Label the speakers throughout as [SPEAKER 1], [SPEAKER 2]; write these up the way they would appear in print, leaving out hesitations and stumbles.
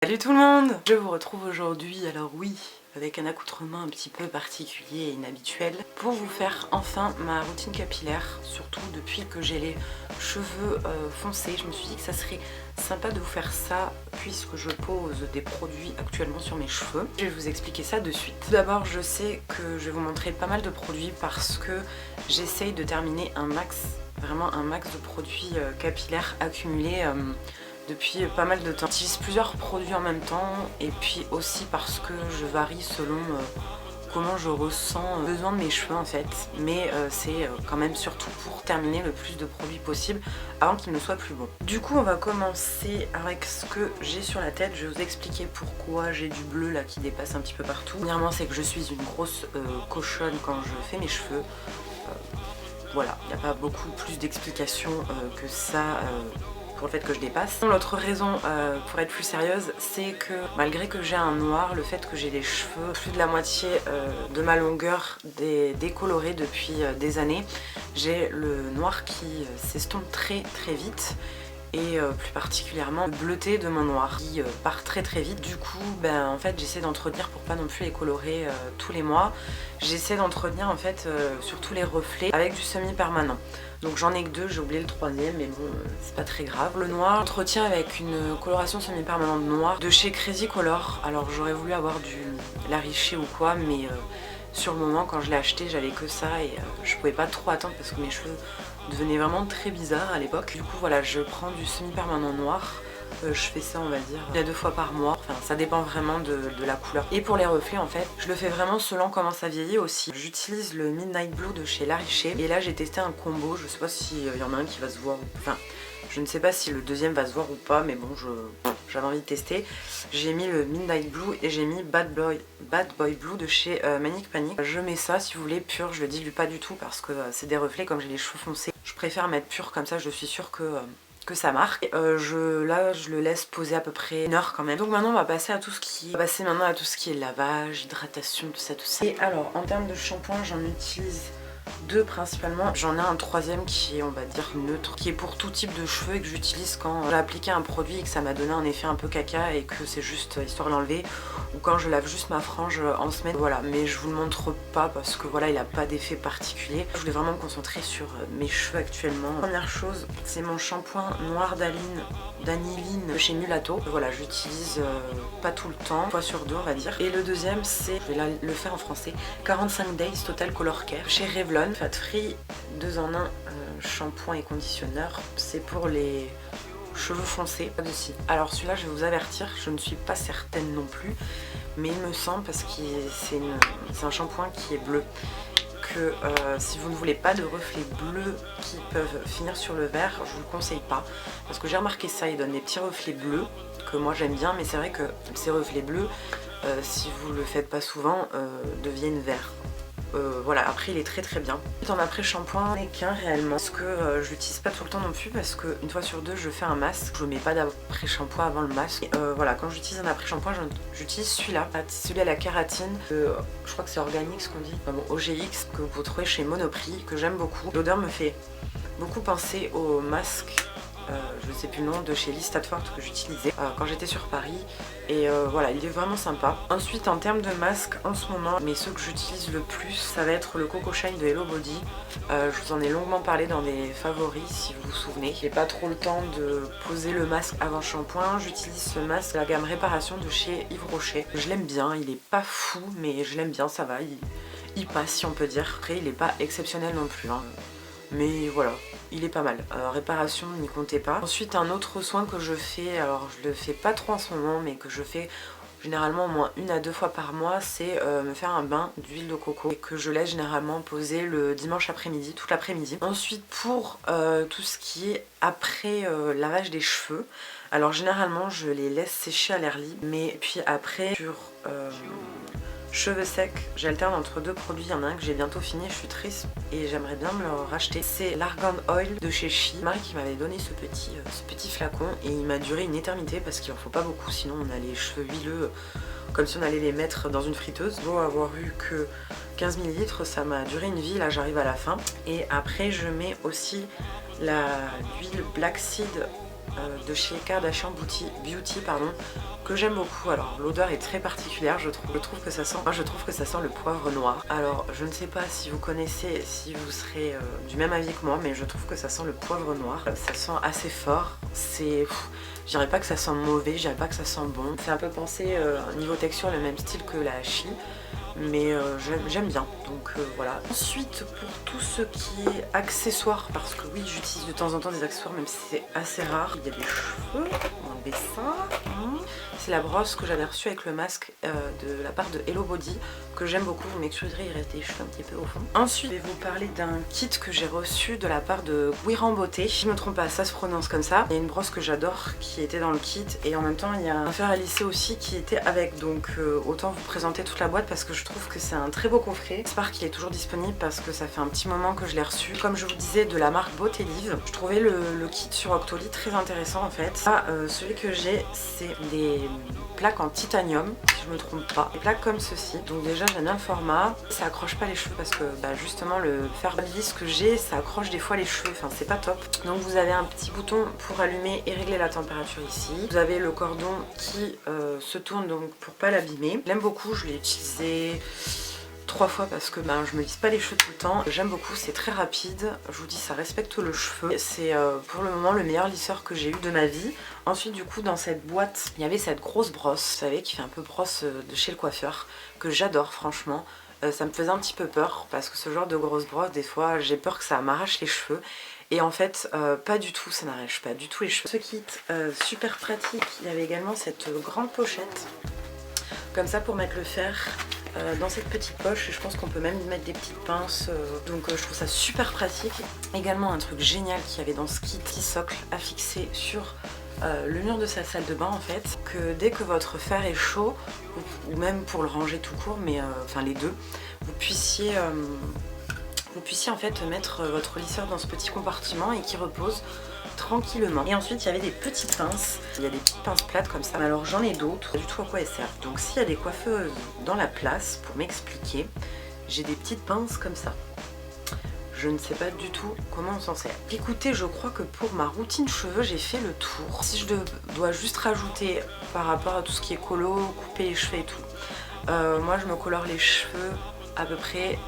[SPEAKER 1] Salut tout le monde! Je vous retrouve aujourd'hui, alors oui, avec un accoutrement un petit peu particulier et inhabituel, pour vous faire enfin ma routine capillaire, surtout depuis que j'ai les cheveux foncés. Je me suis dit que ça serait sympa de vous faire ça puisque je pose des produits actuellement sur mes cheveux. Je vais vous expliquer ça de suite. Tout d'abord, je sais que je vais vous montrer pas mal de produits parce que j'essaye de terminer un max, vraiment un max de produits capillaires accumulés depuis pas mal de temps. J'utilise plusieurs produits en même temps et puis aussi parce que je varie selon comment je ressens le besoin de mes cheveux en fait, mais c'est quand même surtout pour terminer le plus de produits possible avant qu'ils ne soient plus beaux. Du coup on va commencer avec ce que j'ai sur la tête. Je vais vous expliquer pourquoi j'ai du bleu là qui dépasse un petit peu partout. Premièrement, c'est que je suis une grosse cochonne quand je fais mes cheveux. Voilà, il n'y a pas beaucoup plus d'explications que ça pour le fait que je dépasse. L'autre raison, pour être plus sérieuse, c'est que malgré que j'ai un noir, le fait que j'ai les cheveux plus de la moitié de ma longueur décolorés depuis des années, j'ai le noir qui s'estompe très vite. Et plus particulièrement le bleuté de mon noir qui part très vite. Du coup en fait j'essaie d'entretenir pour pas non plus les colorer tous les mois. J'essaie d'entretenir en fait surtout les reflets avec du semi-permanent. Donc j'en ai que deux, j'ai oublié le troisième mais bon c'est pas très grave. Le noir, j'entretiens avec une coloration semi-permanente noire de chez Crazy Color. Alors j'aurais voulu avoir du Lariché ou quoi, mais sur le moment quand je l'ai acheté j'avais que ça et je pouvais pas trop attendre parce que mes cheveux devenaient vraiment très bizarres à l'époque. Du coup voilà, je prends du semi-permanent noir. Je fais ça on va dire il y a 2 fois par mois, enfin ça dépend vraiment de la couleur. Et pour les reflets en fait, je le fais vraiment selon comment ça vieillit aussi. J'utilise le Midnight Blue de chez Lariché et là j'ai testé un combo, je sais pas s'il y en a un qui va se voir, enfin je ne sais pas si le deuxième va se voir ou pas, mais bon j'avais envie de tester. J'ai mis le Midnight Blue et j'ai mis Bad Boy Blue de chez Manic Panic. Je mets ça si vous voulez pur, je le dilue pas du tout parce que c'est des reflets, comme j'ai les cheveux foncés. Je préfère mettre pur comme ça, je suis sûre que ça marque. Et, là je le laisse poser à peu près 1 heure quand même. Donc maintenant on va passer à tout ce qui est lavage, hydratation, tout ça. Et alors en termes de shampoing, j'en utilise 2 principalement. J'en ai un troisième qui est on va dire neutre, qui est pour tout type de cheveux et que j'utilise quand j'ai appliqué un produit et que ça m'a donné un effet un peu caca et que c'est juste histoire de l'enlever, ou quand je lave juste ma frange en semaine. Voilà, mais je vous le montre pas parce que voilà, il a pas d'effet particulier. Je voulais vraiment me concentrer sur mes cheveux actuellement. Première chose, c'est mon shampoing noir d'aniline de chez Nulato. Voilà, j'utilise pas tout le temps, 1 fois sur 2 on va dire. Et le deuxième c'est, je vais le faire en français, 45 Days Total Color Care chez Revlon. Fat Free 2 en 1 shampoing et conditionneur. C'est pour les cheveux foncés, pas de cils. Alors celui-là je vais vous avertir, je ne suis pas certaine non plus, mais il me semble, parce que c'est un shampoing qui est bleu, que si vous ne voulez pas de reflets bleus qui peuvent finir sur le vert, je vous le conseille pas, parce que j'ai remarqué ça, il donne des petits reflets bleus que moi j'aime bien, mais c'est vrai que ces reflets bleus, si vous le faites pas souvent, deviennent verts. Voilà, après il est très bien. En après shampoing, n'est qu'un réellement, parce que je l'utilise pas tout le temps non plus, parce que 1 fois sur 2 je fais un masque, je mets pas d'après shampoing avant le masque. Et, voilà, quand j'utilise un après shampoing, j'utilise celui-là, celui à la kératine, je crois que c'est organique ce qu'on dit, enfin bon, OGX, que vous pouvez trouver chez Monoprix, que j'aime beaucoup. L'odeur me fait beaucoup penser au masque, je ne sais plus le nom, de chez Lee Stratford que j'utilisais quand j'étais sur Paris. Et voilà, il est vraiment sympa. Ensuite en termes de masque en ce moment, mais ceux que j'utilise le plus, ça va être le Coco Shine de Hello Body. Je vous en ai longuement parlé dans des favoris si vous vous souvenez. J'ai pas trop le temps de poser le masque avant shampoing. J'utilise ce masque de la gamme Réparation de chez Yves Rocher. Je l'aime bien, il est pas fou mais je l'aime bien, ça va, il passe si on peut dire. Après il est pas exceptionnel non plus hein. Mais voilà, il est pas mal. Réparation, n'y comptez pas. Ensuite un autre soin que je fais, alors je le fais pas trop en ce moment, mais que je fais généralement au moins 1 à 2 fois par mois, c'est me faire un bain d'huile de coco et que je laisse généralement poser le dimanche après-midi, toute l'après-midi. Ensuite pour tout ce qui est après lavage des cheveux, alors généralement je les laisse sécher à l'air libre, mais puis après sur cheveux secs, j'alterne entre 2 produits. Il y en a un que j'ai bientôt fini, je suis triste et j'aimerais bien me le racheter. C'est l'Argan Oil de chez Chi. Marie qui m'avait donné ce petit flacon et il m'a duré une éternité parce qu'il en faut pas beaucoup, sinon on a les cheveux huileux comme si on allait les mettre dans une friteuse. Beau avoir eu que 15 ml, ça m'a duré une vie, là j'arrive à la fin. Et après je mets aussi l'huile Black Seed de chez Kardashian Beauty pardon, que j'aime beaucoup. Alors l'odeur est très particulière, je trouve que ça sent, moi je trouve que ça sent le poivre noir. Alors je ne sais pas si vous connaissez, si vous serez du même avis que moi, mais je trouve que ça sent le poivre noir. Ça sent assez fort, c'est... Je dirais pas que ça sent mauvais, je dirais pas que ça sent bon. C'est un peu pensé niveau texture le même style que la Chi, mais j'aime bien, donc voilà. Ensuite, pour tout ce qui est accessoires, parce que oui, j'utilise de temps en temps des accessoires, même si c'est assez rare. Il y a des cheveux, un dessin. C'est la brosse que j'avais reçue avec le masque de la part de Hello Body, que j'aime beaucoup. Vous m'excuserez, il reste des cheveux un petit peu au fond. Ensuite, je vais vous parler d'un kit que j'ai reçu de la part de Guiran Beauté. Si je me trompe pas, ça se prononce comme ça. Il y a une brosse que j'adore qui était dans le kit, et en même temps, il y a un fer à lisser aussi qui était avec. Donc autant vous présenter toute la boîte parce que je trouve que c'est un très beau coffret. J'espère qu'il est toujours disponible parce que ça fait un petit moment que je l'ai reçu. Comme je vous disais, de la marque Beauté Live. Je trouvais le kit sur Octoly très intéressant en fait. Là, celui que j'ai, c'est des plaques en titanium, si je me trompe pas. Des plaques comme ceci. Donc déjà, j'aime bien le format. Ça accroche pas les cheveux parce que justement, le fer lisse que j'ai, ça accroche des fois les cheveux. Enfin, c'est pas top. Donc vous avez un petit bouton pour allumer et régler la température ici. Vous avez le cordon qui se tourne donc pour pas l'abîmer. Je l'aime beaucoup, je l'ai utilisé 3 fois parce que je me lisse pas les cheveux tout le temps. J'aime beaucoup, c'est très rapide. Je vous dis, ça respecte le cheveu. C'est pour le moment le meilleur lisseur que j'ai eu de ma vie. Ensuite, du coup, dans cette boîte, il y avait cette grosse brosse, vous savez, qui fait un peu brosse de chez le coiffeur, que j'adore franchement. Ça me faisait un petit peu peur parce que ce genre de grosse brosse, des fois, j'ai peur que ça m'arrache les cheveux. Et en fait, pas du tout, ça n'arrache pas du tout les cheveux. Ce kit, super pratique, il y avait également cette grande pochette, comme ça pour mettre le fer dans cette petite poche. Je pense qu'on peut même y mettre des petites pinces, donc je trouve ça super pratique. Également un truc génial qu'il y avait dans ce kit, petit socle à fixer sur le mur de sa salle de bain en fait, que dès que votre fer est chaud, ou même pour le ranger tout court, mais enfin les deux, vous puissiez en fait mettre votre lisseur dans ce petit compartiment et qui repose tranquillement. Et ensuite il y avait des petites pinces, il y a des petites pinces plates comme ça. Alors j'en ai d'autres, du tout à quoi elles servent. Donc s'il y a des coiffeuses dans la place pour m'expliquer, j'ai des petites pinces comme ça. Je ne sais pas du tout comment on s'en sert. Écoutez, je crois que pour ma routine cheveux, j'ai fait le tour. Si je dois juste rajouter par rapport à tout ce qui est colo, couper les cheveux et tout. Moi je me colore les cheveux à peu près,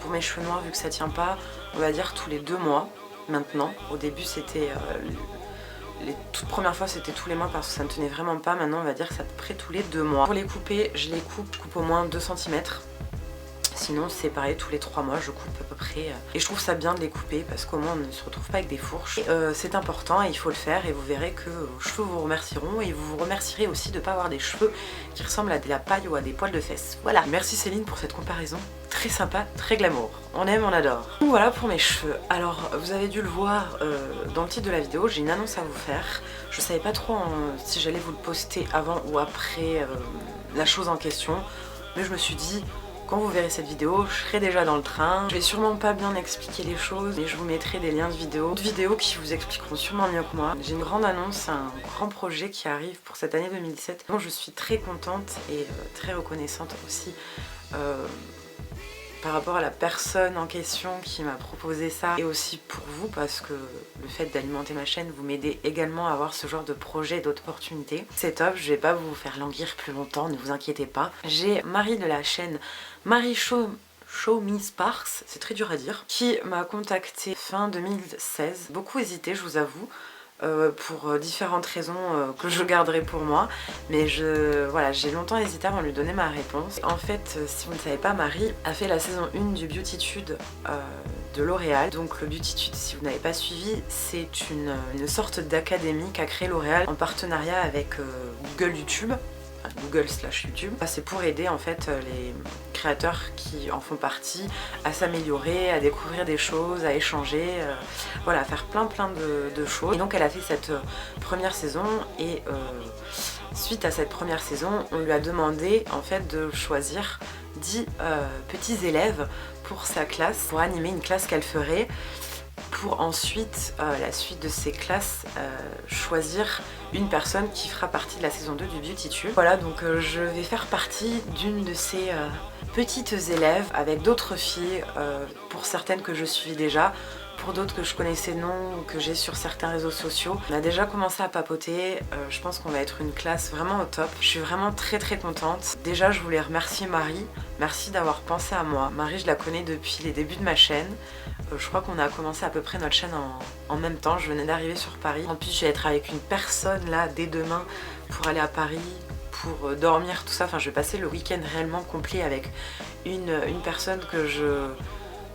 [SPEAKER 1] pour mes cheveux noirs vu que ça tient pas, on va dire tous les 2 mois maintenant. Au début c'était, les toutes premières fois c'était tous les mois parce que ça ne tenait vraiment pas. Maintenant on va dire que c'est à peu près tous les 2 mois. Pour les couper, je les coupe au moins 2 cm. Sinon c'est pareil, tous les 3 mois je coupe à peu près. Et je trouve ça bien de les couper parce qu'au moins on ne se retrouve pas avec des fourches. C'est important et il faut le faire et vous verrez que vos cheveux vous remercieront. Et vous vous remercierez aussi de ne pas avoir des cheveux qui ressemblent à de la paille ou à des poils de fesses. Voilà, merci Céline pour cette comparaison. Très sympa, très glamour. On aime, on adore. Donc voilà pour mes cheveux. Alors vous avez dû le voir dans le titre de la vidéo, j'ai une annonce à vous faire. Je savais pas trop si j'allais vous le poster avant ou après la chose en question. Mais je me suis dit, quand vous verrez cette vidéo, je serai déjà dans le train. Je vais sûrement pas bien expliquer les choses, mais je vous mettrai des liens de vidéos qui vous expliqueront sûrement mieux que moi. J'ai une grande annonce, un grand projet qui arrive pour cette année 2017, dont je suis très contente et très reconnaissante aussi par rapport à la personne en question qui m'a proposé ça, et aussi pour vous parce que le fait d'alimenter ma chaîne, vous m'aidez également à avoir ce genre de projet, d'opportunités. C'est top, je vais pas vous faire languir plus longtemps, ne vous inquiétez pas. J'ai Marie de la chaîne Marie Show Me Sparks, c'est très dur à dire, qui m'a contactée fin 2016. Beaucoup hésité, je vous avoue. Pour différentes raisons que je garderai pour moi, mais voilà, j'ai longtemps hésité avant de lui donner ma réponse. En fait, si vous ne savez pas, Marie a fait la saison 1 du Beautitude de L'Oréal. Donc le Beautitude, si vous n'avez pas suivi, c'est une sorte d'académie qu'a créé L'Oréal en partenariat avec Google YouTube. Google/YouTube. C'est pour aider en fait les créateurs qui en font partie à s'améliorer, à découvrir des choses, à échanger, voilà, à faire plein de choses. Et donc elle a fait cette première saison et suite à cette première saison, on lui a demandé en fait de choisir 10 petits élèves pour sa classe, pour animer une classe qu'elle ferait, pour ensuite, la suite de ces classes, choisir une personne qui fera partie de la saison 2 du Beautitude. Voilà, donc je vais faire partie d'une de ces petites élèves avec d'autres filles, pour certaines que je suis déjà, pour d'autres que je connaissais non ou que j'ai sur certains réseaux sociaux. On a déjà commencé à papoter, je pense qu'on va être une classe vraiment au top. Je suis vraiment très contente. Déjà je voulais remercier Marie, merci d'avoir pensé à moi. Marie je la connais depuis les débuts de ma chaîne. Je crois qu'on a commencé à peu près notre chaîne en même temps, je venais d'arriver sur Paris. En plus je vais être avec une personne là dès demain pour aller à Paris, pour dormir, tout ça. Enfin je vais passer le week-end réellement complet avec une personne que je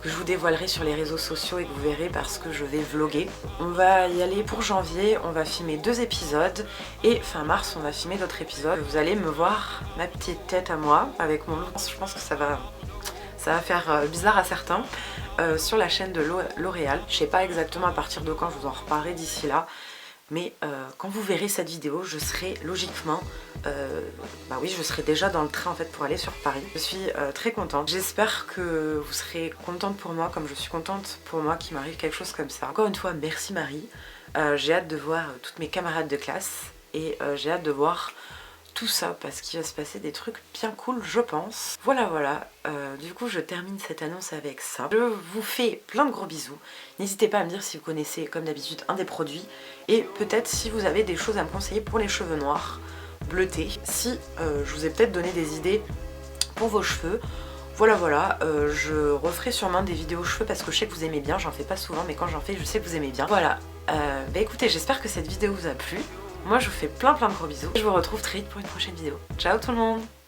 [SPEAKER 1] vous dévoilerai sur les réseaux sociaux et que vous verrez parce que je vais vlogger. On va y aller pour janvier, on va filmer 2 épisodes et fin mars on va filmer d'autres épisodes. Vous allez me voir ma petite tête à moi avec mon look. Je pense que ça va faire bizarre à certains sur la chaîne de L'Oréal. Je sais pas exactement à partir de quand, je vous en reparlerai d'ici là. Mais quand vous verrez cette vidéo, je serai logiquement, je serai déjà dans le train en fait pour aller sur Paris. Je suis très contente. J'espère que vous serez contente pour moi comme je suis contente pour moi qu'il m'arrive quelque chose comme ça. Encore une fois, merci Marie. J'ai hâte de voir toutes mes camarades de classe et j'ai hâte de voir tout ça parce qu'il va se passer des trucs bien cool je pense. Voilà, du coup je termine cette annonce avec ça. Je vous fais plein de gros bisous. N'hésitez pas à me dire si vous connaissez comme d'habitude un des produits et peut-être si vous avez des choses à me conseiller pour les cheveux noirs, bleutés. Si je vous ai peut-être donné des idées pour vos cheveux. Voilà, je referai sûrement des vidéos cheveux parce que je sais que vous aimez bien, j'en fais pas souvent mais quand j'en fais je sais que vous aimez bien. Voilà, écoutez, j'espère que cette vidéo vous a plu. Moi je vous fais plein de gros bisous. Je vous retrouve très vite pour une prochaine vidéo. Ciao tout le monde!